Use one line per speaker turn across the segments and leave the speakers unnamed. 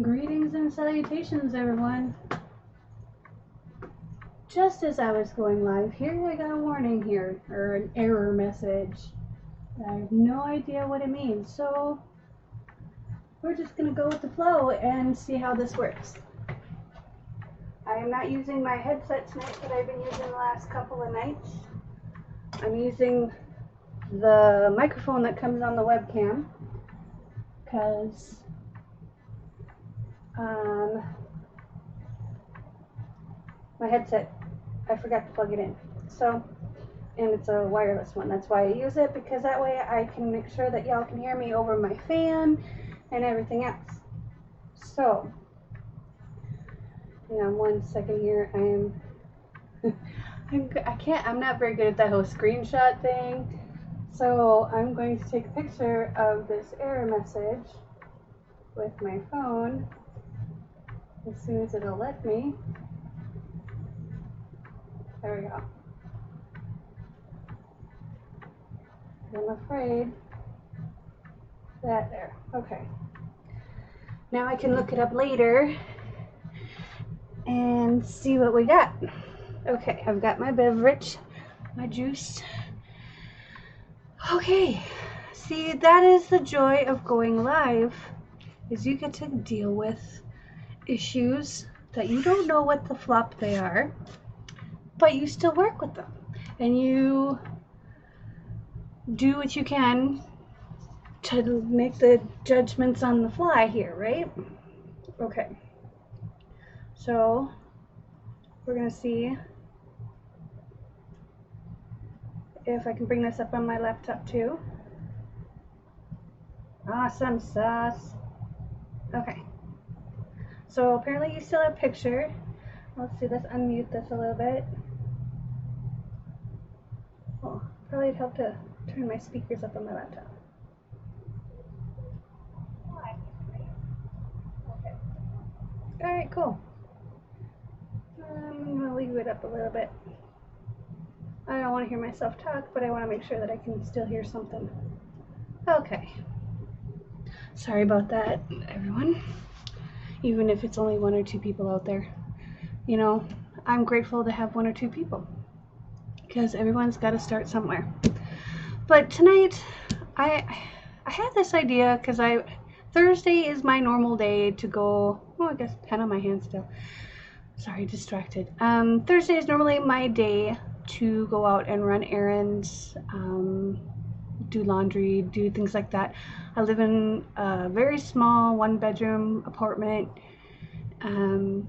Greetings and salutations, everyone. Just as I was going live here, I got a warning here, or an error message. I have no idea what it means, so we're just going to go with the flow and see how this works. I am not using my headset tonight that I've been using the last couple of nights. I'm using the microphone that comes on the webcam, because my headset, I forgot to plug it in. So, and it's a wireless one. That's why I use it, because that way I can make sure that y'all can hear me over my fan and everything else. So, hang on 1 second here. I'm not very good at that whole screenshot thing. So I'm going to take a picture of this error message with my phone as soon as it'll let me. There we go. I'm afraid that there. Okay. Now I can look it up later and see what we got. Okay, I've got my beverage, my juice. Okay, see, that is the joy of going live, is you get to deal with issues that you don't know what the flop they are, but you still work with them, and you do what you can to make the judgments on the fly here, right? Okay, so we're gonna see if I can bring this up on my laptop too. Awesome sauce. Okay, so apparently you still have picture. Let's see, let's unmute this a little bit. Oh, probably it'd help to turn my speakers up on my laptop. Okay. Alright, cool. I'm gonna leave it up a little bit. I don't want to hear myself talk, but I want to make sure that I can still hear something. Okay. Sorry about that, everyone. Even if it's only 1 or 2 people out there. You know, I'm grateful to have 1 or 2 people, because everyone's got to start somewhere. But tonight, I had this idea, because Thursday is my normal day to go. Oh, I guess pen on my hand still. Sorry, distracted. Thursday is normally my day to go out and run errands, do laundry, do things like that. I live in a very small 1-bedroom apartment, and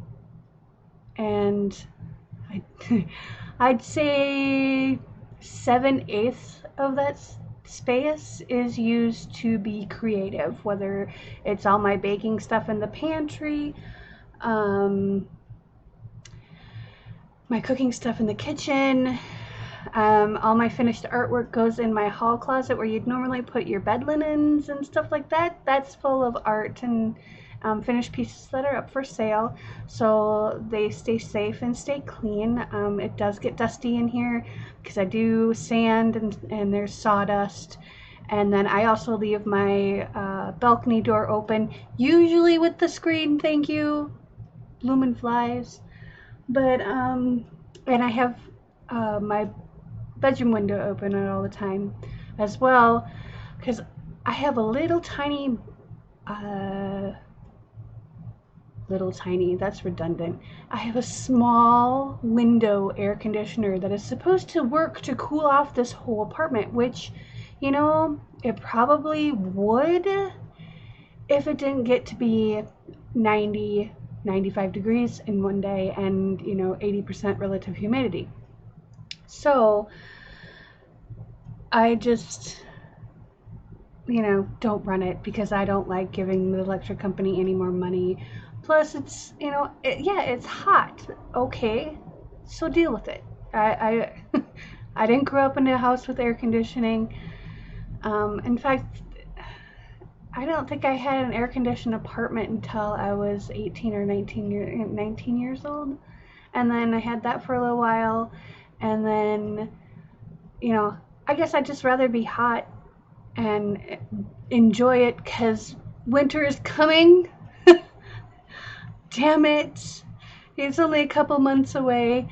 I'd say 7/8 of that space is used to be creative, whether it's all my baking stuff in the pantry, my cooking stuff in the kitchen. All my finished artwork goes in my hall closet where you'd normally put your bed linens and stuff like that. That's full of art and finished pieces that are up for sale, so they stay safe and stay clean. It does get dusty in here because I do sand and there's sawdust. And then I also leave my balcony door open, usually with the screen, thank you, blooming flies. But, and I have my bedroom window open all the time as well, because I have a little tiny, that's redundant. I have a small window air conditioner that is supposed to work to cool off this whole apartment, which, you know, it probably would if it didn't get to be 95 degrees in one day and, you know, 80% relative humidity. So I just, you know, don't run it because I don't like giving the electric company any more money. Plus it's, you know, it's hot. Okay, so deal with it. I didn't grow up in a house with air conditioning. In fact, I don't think I had an air-conditioned apartment until I was 18 or 19 years old. And then I had that for a little while. And then, you know, I guess I'd just rather be hot and enjoy it because winter is coming. damn it. It's only a couple months away,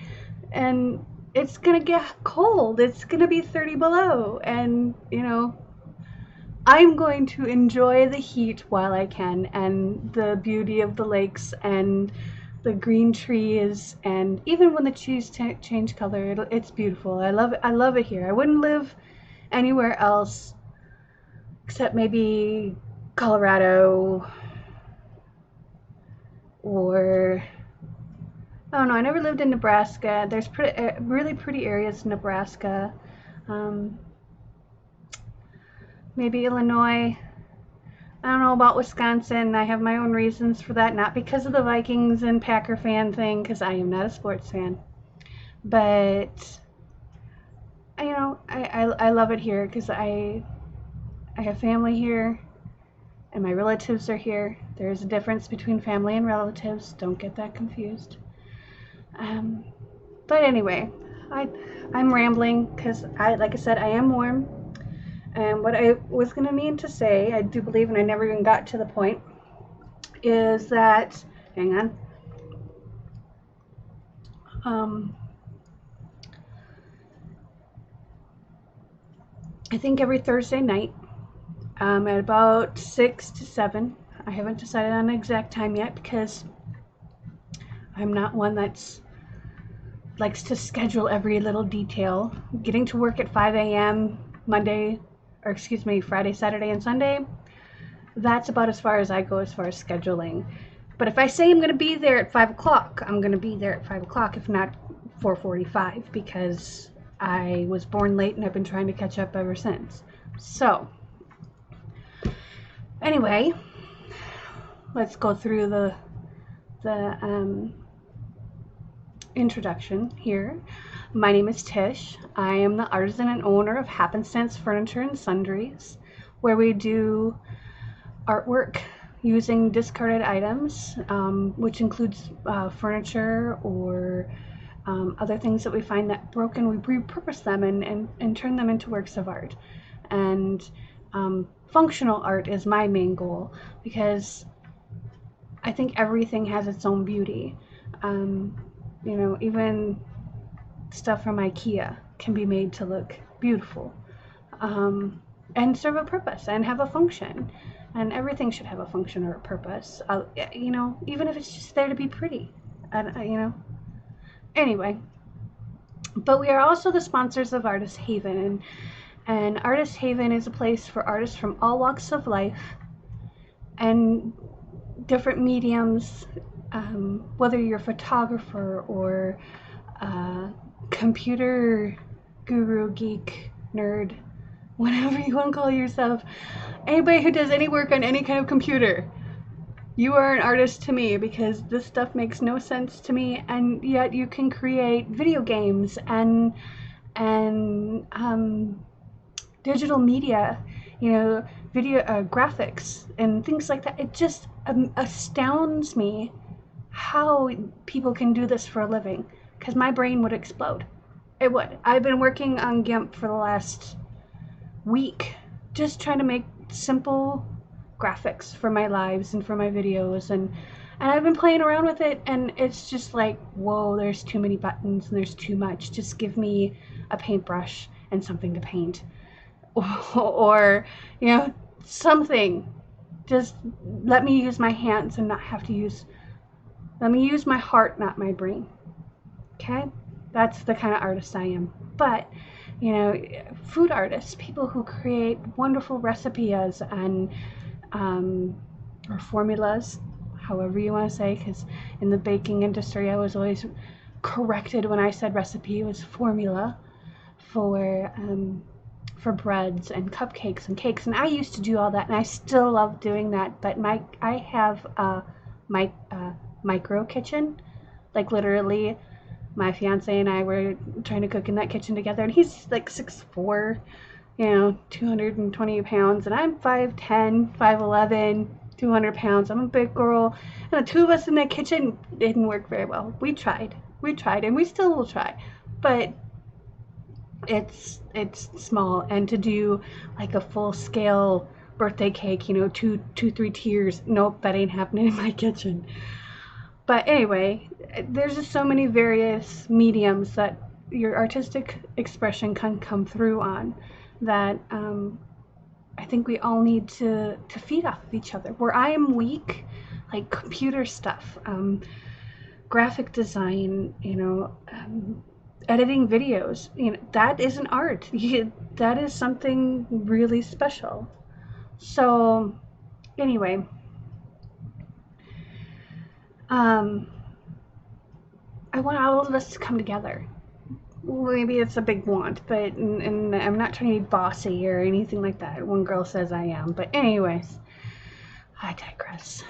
and it's gonna get cold. It's gonna be 30 below, and I'm going to enjoy the heat while I can, and the beauty of the lakes and the green trees, and even when the trees change color, it's beautiful. I love it. I love it here. I wouldn't live anywhere else except maybe Colorado, or I don't know. I never lived in Nebraska. There's really pretty areas in Nebraska. Maybe Illinois. I don't know about Wisconsin. I have my own reasons for that, not because of the Vikings and Packer fan thing, because I am not a sports fan. But I love it here because I have family here, and my relatives are here. There is a difference between family and relatives. Don't get that confused. But anyway, I'm rambling because like I said, I am warm. And what I was going to mean to say, I do believe, and I never even got to the point, is that, hang on, I think every Thursday night at about 6 to 7, I haven't decided on an exact time yet because I'm not one that's likes to schedule every little detail. Getting to work at 5 a.m. Friday, Saturday, and Sunday, that's about as far as I go as far as scheduling. But if I say I'm going to be there at 5 o'clock, I'm going to be there at 5 o'clock, if not 4:45, because I was born late and I've been trying to catch up ever since. So, anyway, let's go through the introduction here. My name is Tish. I am the artisan and owner of Happenstance Furniture and Sundries, where we do artwork using discarded items, which includes furniture or other things that we find that broken. We repurpose them and turn them into works of art. And functional art is my main goal because I think everything has its own beauty. Even stuff from IKEA can be made to look beautiful and serve a purpose and have a function. And everything should have a function or a purpose, even if it's just there to be pretty. Anyway, but we are also the sponsors of Artist Haven, and Artist Haven is a place for artists from all walks of life and different mediums, whether you're a photographer or computer guru, geek, nerd, whatever you want to call yourself, anybody who does any work on any kind of computer, you are an artist to me, because this stuff makes no sense to me, and yet you can create video games and digital media, video graphics and things like that. It just astounds me how people can do this for a living, because my brain would explode. It would. I've been working on GIMP for the last week, just trying to make simple graphics for my lives and for my videos, and I've been playing around with it, and it's just like, whoa, there's too many buttons and there's too much. Just give me a paintbrush and something to paint, or something. Just let me use my hands and not have to let me use my heart, not my brain. Okay? That's the kind of artist I am. But, food artists, people who create wonderful recipes and, or formulas, however you want to say, because in the baking industry, I was always corrected when I said recipe. It was formula for breads and cupcakes and cakes. And I used to do all that, and I still love doing that. But I have my micro kitchen, like literally. My fiance and I were trying to cook in that kitchen together, and he's like 6'4", 220 pounds, and I'm 5'10", 5'11", 200 pounds. I'm a big girl, and the two of us in that kitchen didn't work very well. We tried, and we still will try, but it's small. And to do like a full-scale birthday cake, 2, 3 tiers, nope, that ain't happening in my kitchen. But anyway, there's just so many various mediums that your artistic expression can come through on that I think we all need to feed off of each other. Where I am weak, like computer stuff, graphic design, editing videos, that is an art. That is something really special. So anyway, I want all of us to come together. Maybe it's a big want, but and I'm not trying to be bossy or anything like that. One girl says I am, but anyways, I digress.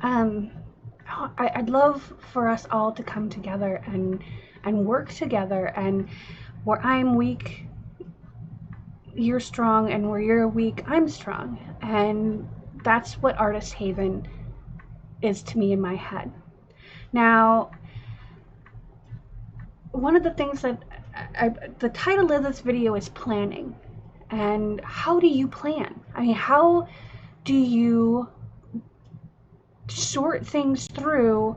I'd love for us all to come together and work together, and where I'm weak, you're strong, and where you're weak, I'm strong. And that's what Artist Haven is to me in my head. Now, one of the things that the title of this video is planning. And how do you plan? I mean, how do you sort things through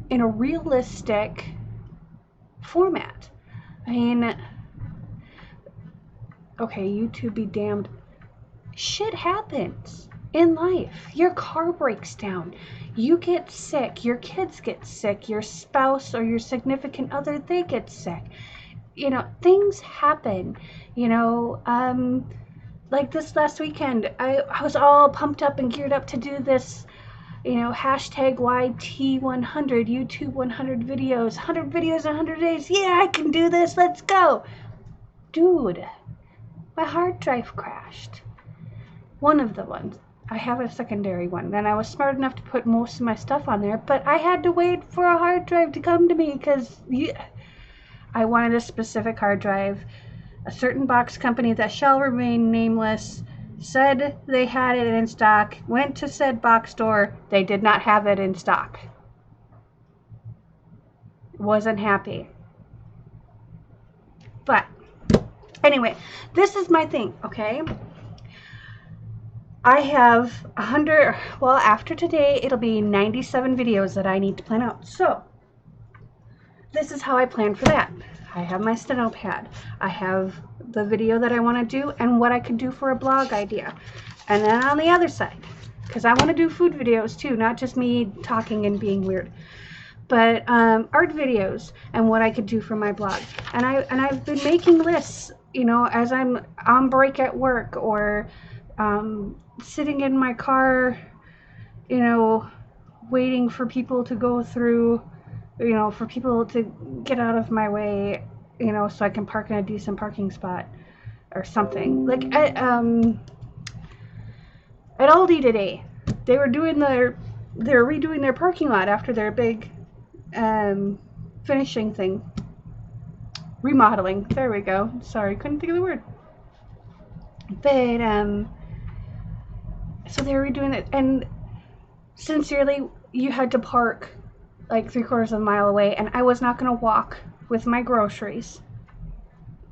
in a realistic format? I mean, okay, YouTube be damned. Shit happens in life. Your car breaks down. You get sick. Your kids get sick. Your spouse or your significant other, they get sick. Things happen. Like this last weekend, I was all pumped up and geared up to do this, hashtag YT100, YouTube 100 videos, 100 videos in 100 days. Yeah, I can do this. Let's go. Dude, my hard drive crashed. One of the ones. I have a secondary one, and I was smart enough to put most of my stuff on there, but I had to wait for a hard drive to come to me because I wanted a specific hard drive. A certain box company that shall remain nameless said they had it in stock, went to said box store, they did not have it in stock. Wasn't happy. But anyway, this is my thing, okay? I have 100, well, after today, it'll be 97 videos that I need to plan out. So, this is how I plan for that. I have my steno pad. I have the video that I want to do and what I could do for a blog idea. And then on the other side, because I want to do food videos too, not just me talking and being weird, but art videos and what I could do for my blog. And I've been making lists, as I'm on break at work or sitting in my car, waiting for people to go through, for people to get out of my way, so I can park in a decent parking spot or something. Like at Aldi today, they were redoing their parking lot after their big finishing thing. Remodeling. There we go. Sorry, couldn't think of the word. But so they were redoing it, and sincerely, you had to park like 3/4 of a mile away, and I was not going to walk with my groceries.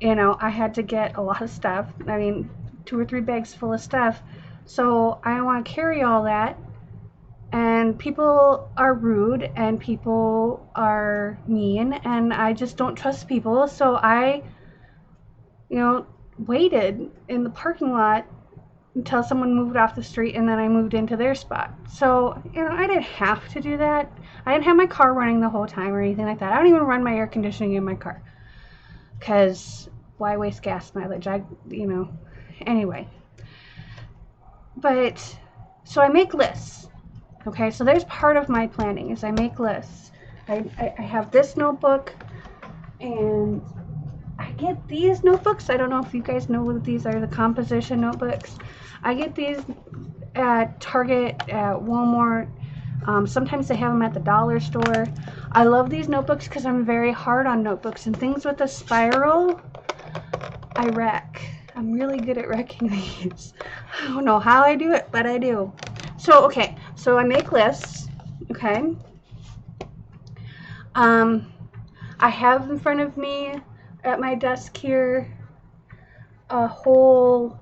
I had to get a lot of stuff. I mean, 2 or 3 bags full of stuff. So I don't want to carry all that. And people are rude, and people are mean, and I just don't trust people. So I, waited in the parking lot until someone moved off the street, and then I moved into their spot. So, I didn't have to do that. I didn't have my car running the whole time or anything like that. I don't even run my air conditioning in my car. Because why waste gas mileage? Anyway. But, so I make lists. Okay, so there's part of my planning is I make lists. I have this notebook, and I get these notebooks. I don't know if you guys know what these are, the composition notebooks. I get these at Target, at Walmart. Sometimes they have them at the dollar store. I love these notebooks because I'm very hard on notebooks, and things with a spiral, I wreck. I'm really good at wrecking these. I don't know how I do it, but I do. So, okay, so I make lists, okay? I have in front of me at my desk here a whole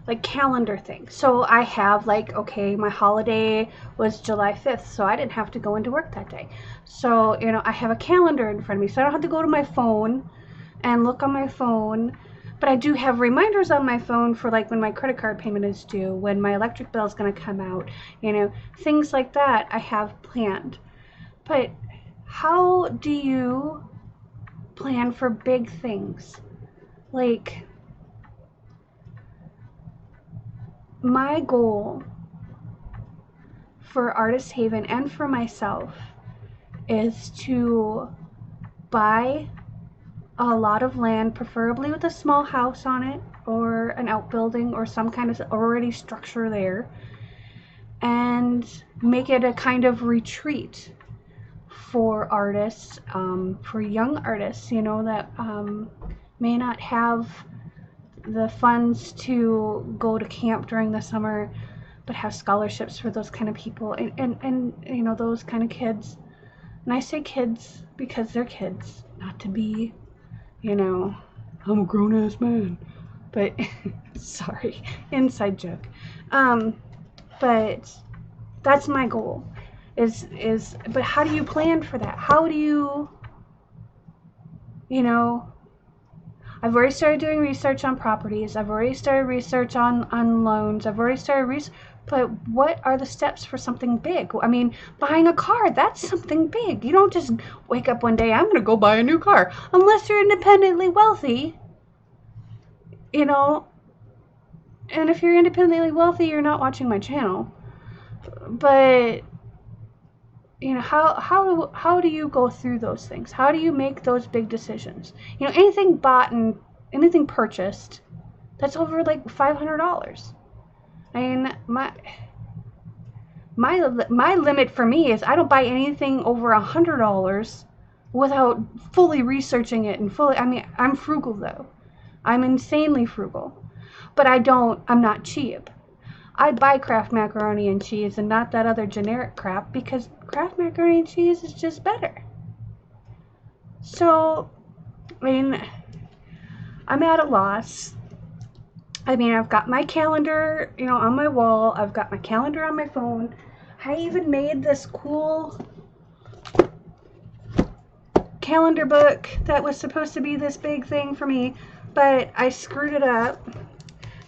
like calendar things. So I have like, okay, my holiday was July 5th, so I didn't have to go into work that day. So, I have a calendar in front of me, so I don't have to go to my phone and look on my phone. But I do have reminders on my phone for like when my credit card payment is due, when my electric bill is going to come out, things like that I have planned. But how do you plan for big things? Like, my goal for Artist Haven and for myself is to buy a lot of land, preferably with a small house on it or an outbuilding or some kind of already structure there, and make it a kind of retreat for artists, for young artists, that may not have the funds to go to camp during the summer, but have scholarships for those kind of people and those kind of kids. And I say kids because they're kids, not to be, I'm a grown-ass man. But, sorry, inside joke. But that's my goal. But how do you plan for that? How do you, I've already started doing research on properties. I've already started research on loans. I've already started but what are the steps for something big? I mean, buying a car, that's something big. You don't just wake up one day, I'm going to go buy a new car. Unless you're independently wealthy, And if you're independently wealthy, you're not watching my channel. But, how do you go through those things? How do you make those big decisions? Anything bought and anything purchased, that's over like $500. I mean, my limit for me is I don't buy anything over $100 without fully researching it and I'm frugal though. I'm insanely frugal. But I'm not cheap. I buy Kraft macaroni and cheese and not that other generic crap because Kraft macaroni and cheese is just better. So, I'm at a loss. I've got my calendar, on my wall. I've got my calendar on my phone. I even made this cool calendar book that was supposed to be this big thing for me, but I screwed it up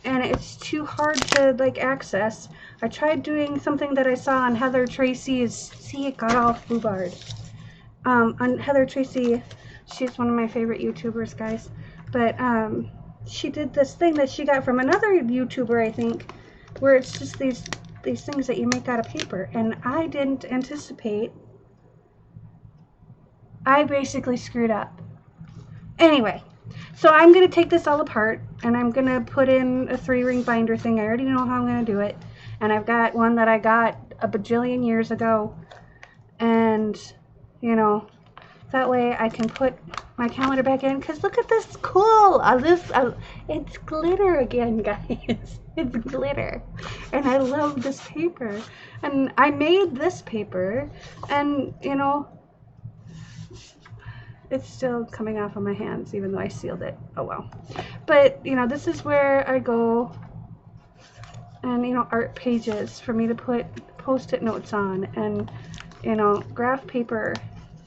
and it's too hard to access. I tried doing something that I saw on Heather Tracy's, see, it got all foobarred. On Heather Tracy, she's one of my favorite YouTubers, guys, but she did this thing that she got from another YouTuber, I think, where it's just these things that you make out of paper, and I didn't anticipate. I basically screwed up. Anyway, so I'm going to take this all apart, and I'm going to put in a 3-ring binder thing. I already know how I'm going to do it, and I've got one that I got a bajillion years ago, and, that way I can put my calendar back in, because look at this cool. It's glitter again, guys. It's glitter. And I love this paper. And I made this paper, and, it's still coming off of my hands, even though I sealed it. Oh, well. But, this is where I go, and, art pages for me to put Post-it notes on, and, graph paper.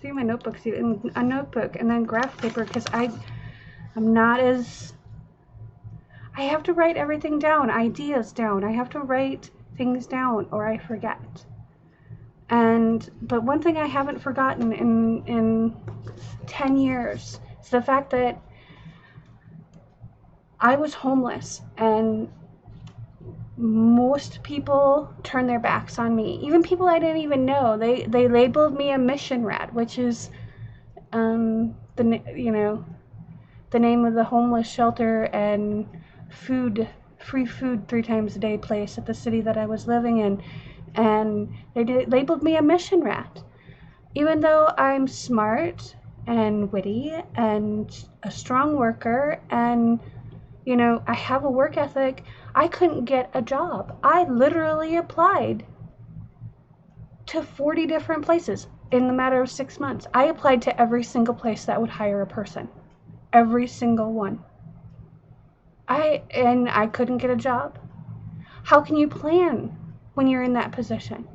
See my notebooks, even a notebook, and then graph paper, because I'm not as, I have to write everything down, ideas down. I have to write things down or I forget. But one thing I haven't forgotten in 10 years is the fact that I was homeless, and most people turned their backs on me. Even people I didn't even know. They labeled me a mission rat, which is the name of the homeless shelter and free food 3 times a day place at the city that I was living in, and they labeled me a mission rat, even though I'm smart and witty and a strong worker, and I have a work ethic. I couldn't get a job. I literally applied to 40 different places in the matter of 6 months. I applied to every single place that would hire a person. Every single one. I couldn't get a job. How can you plan when you're in that position?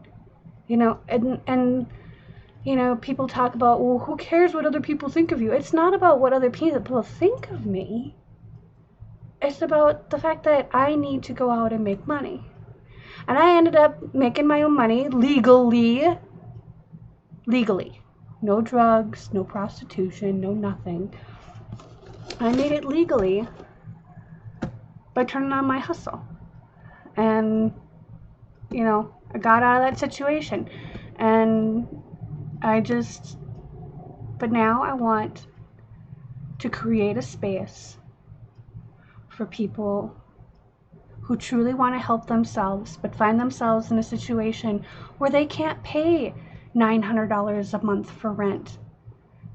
And people talk about, well, who cares what other people think of you? It's not about what other people think of me. It's about the fact that I need to go out and make money. And I ended up making my own money legally. No drugs, no prostitution, no nothing. I made it legally by turning on my hustle. And, I got out of that situation. And but now I want to create a space for people who truly want to help themselves, but find themselves in a situation where they can't pay $900 a month for rent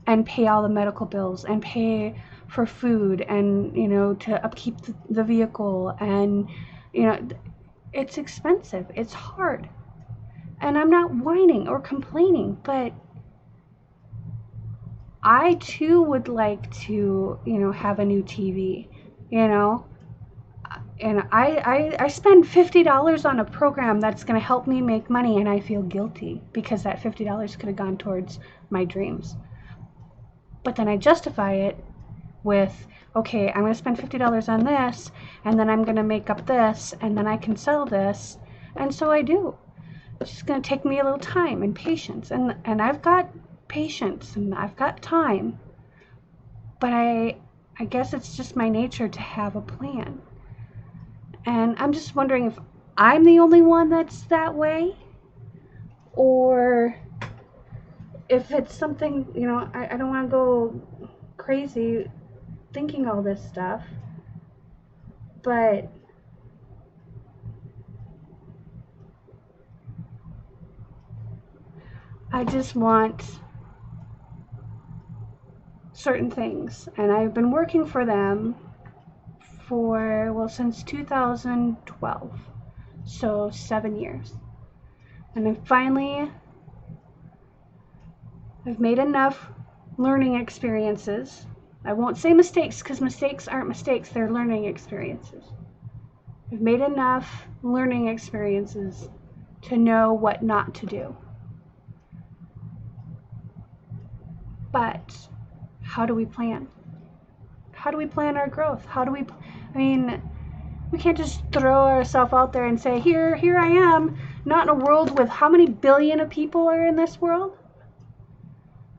and pay all the medical bills and pay for food and, to upkeep the vehicle. And, it's expensive. It's hard. And I'm not whining or complaining, but I too would like to, have a new TV, and I spend $50 on a program that's going to help me make money, and I feel guilty because that $50 could have gone towards my dreams. But then I justify it with, okay, I'm going to spend $50 on this, and then I'm going to make up this, and then I can sell this, and so I do. It's just going to take me a little time and patience, and I've got patience and I've got time, but I guess it's just my nature to have a plan. And I'm just wondering if I'm the only one that's that way, or if it's something, I don't want to go crazy thinking all this stuff, but I just want certain things, and I've been working for them since 2012, so 7 years. And then finally, I've made enough learning experiences. I won't say mistakes, because mistakes aren't mistakes, they're learning experiences. I've made enough learning experiences to know what not to do. But how do we plan? How do we plan our growth? We can't just throw ourselves out there and say, here I am, not in a world with how many billion of people are in this world?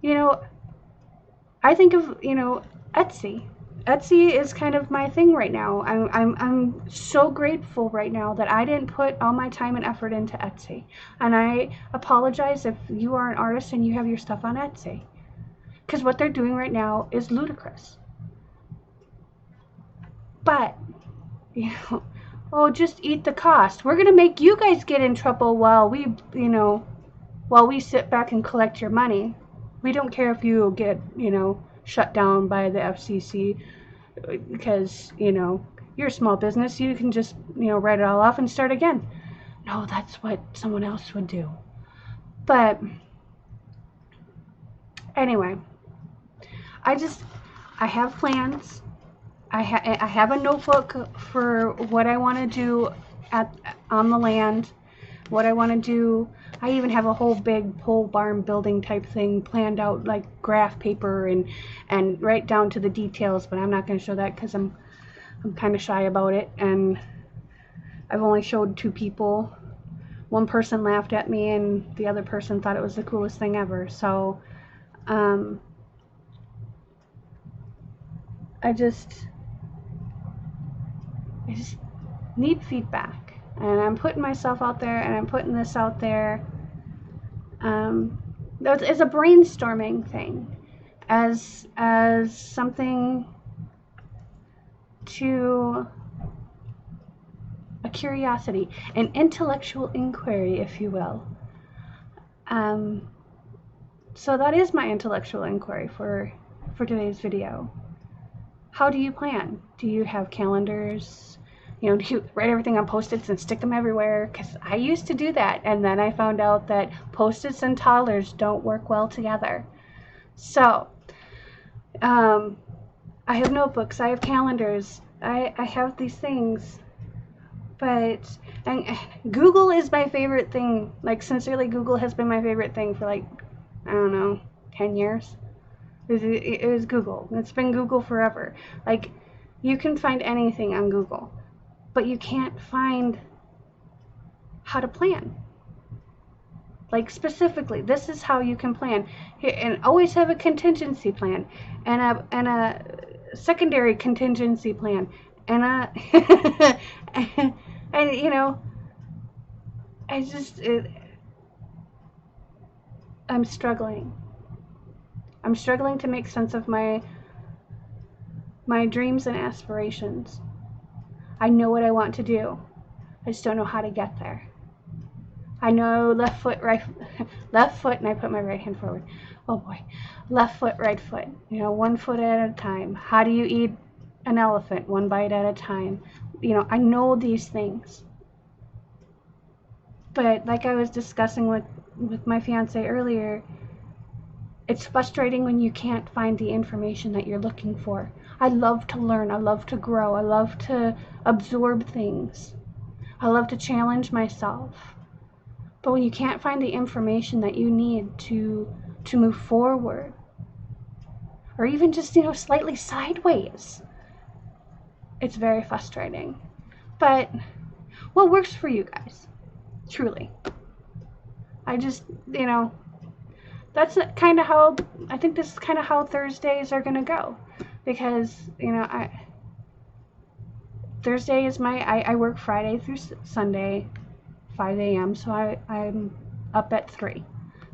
I think of, Etsy. Etsy is kind of my thing right now. I'm so grateful right now that I didn't put all my time and effort into Etsy. And I apologize if you are an artist and you have your stuff on Etsy, because what they're doing right now is ludicrous. But, just eat the cost. We're going to make you guys get in trouble while we sit back and collect your money. We don't care if you get, shut down by the FCC, because, you're a small business. You can just, write it all off and start again. No, that's what someone else would do. But anyway, I have plans. I have a notebook for what I want to do on the land, what I want to do. I even have a whole big pole barn building type thing planned out, like graph paper and right down to the details, but I'm not going to show that because I'm kind of shy about it, and I've only showed 2 people. One person laughed at me and the other person thought it was the coolest thing ever. So I just need feedback, and I'm putting myself out there, and I'm putting this out there. It's a brainstorming thing, as something to a curiosity, an intellectual inquiry, if you will. So that is my intellectual inquiry for today's video. How do you plan? Do you have calendars? Do you write everything on Post-its and stick them everywhere? Because I used to do that, and then I found out that Post-its and toddlers don't work well together. So, I have notebooks, I have calendars, I have these things. But, and Google is my favorite thing. Like, sincerely, Google has been my favorite thing for like, I don't know, 10 years. It was Google. It's been Google forever. Like, you can find anything on Google, but you can't find how to plan. Like, specifically, this is how you can plan. And always have a contingency plan and a secondary contingency plan and a and you know, I'm struggling. I'm struggling to make sense of my dreams and aspirations. I know what I want to do. I just don't know how to get there. I know left foot, and I put my right hand forward. Oh boy. Left foot, right foot. You know, 1 foot at a time. How do you eat an elephant? 1 bite at a time. You know, I know these things. But like I was discussing with my fiance earlier, it's frustrating when you can't find the information that you're looking for. I love to learn. I love to grow. I love to absorb things. I love to challenge myself. But when you can't find the information that you need to move forward, or even just, you know, slightly sideways, it's very frustrating. But what works for you guys? Truly. I just, you know, that's kind of how, I think this is kind of how Thursdays are going to go. Because, you know, Thursday is I work Friday through Sunday, 5 a.m. So I'm up at 3.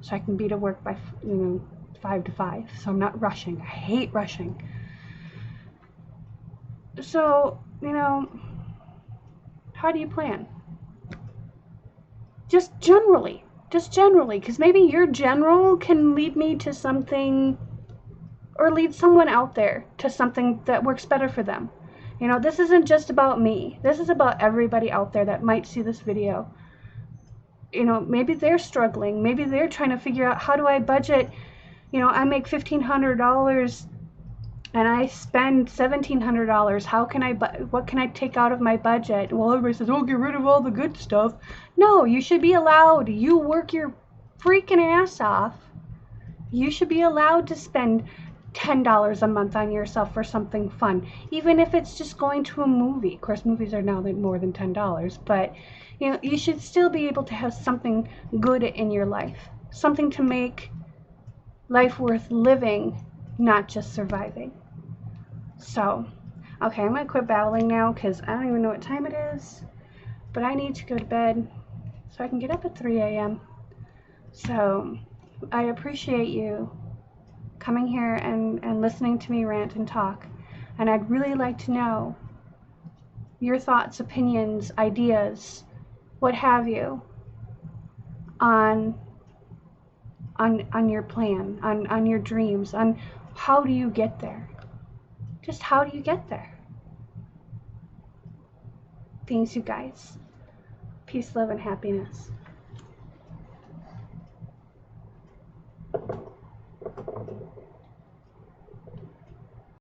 So I can be to work by, you know, 5 to 5. So I'm not rushing. I hate rushing. So, you know, how do you plan? Just generally, because maybe your general can lead me to something, or lead someone out there to something that works better for them. You know, this isn't just about me. This is about everybody out there that might see this video. You know, maybe they're struggling. Maybe they're trying to figure out, how do I budget? You know, I make $1,500 and I spend $1,700. How can what can I take out of my budget? Well, everybody says, oh, get rid of all the good stuff. No, you should be allowed. You work your freaking ass off. You should be allowed to spend $10 a month on yourself for something fun, even if it's just going to a movie. Of course, movies are now more than $10, but you know, you should still be able to have something good in your life, something to make life worth living, not just surviving. So, okay, I'm gonna quit babbling now because I don't even know what time it is, but I need to go to bed so I can get up at 3 a.m. So I appreciate you coming here and listening to me rant and talk. And I'd really like to know your thoughts, opinions, ideas, what have you, on your plan, on your dreams, on how do you get there? Just how do you get there? Thanks, you guys. Peace, love, and happiness.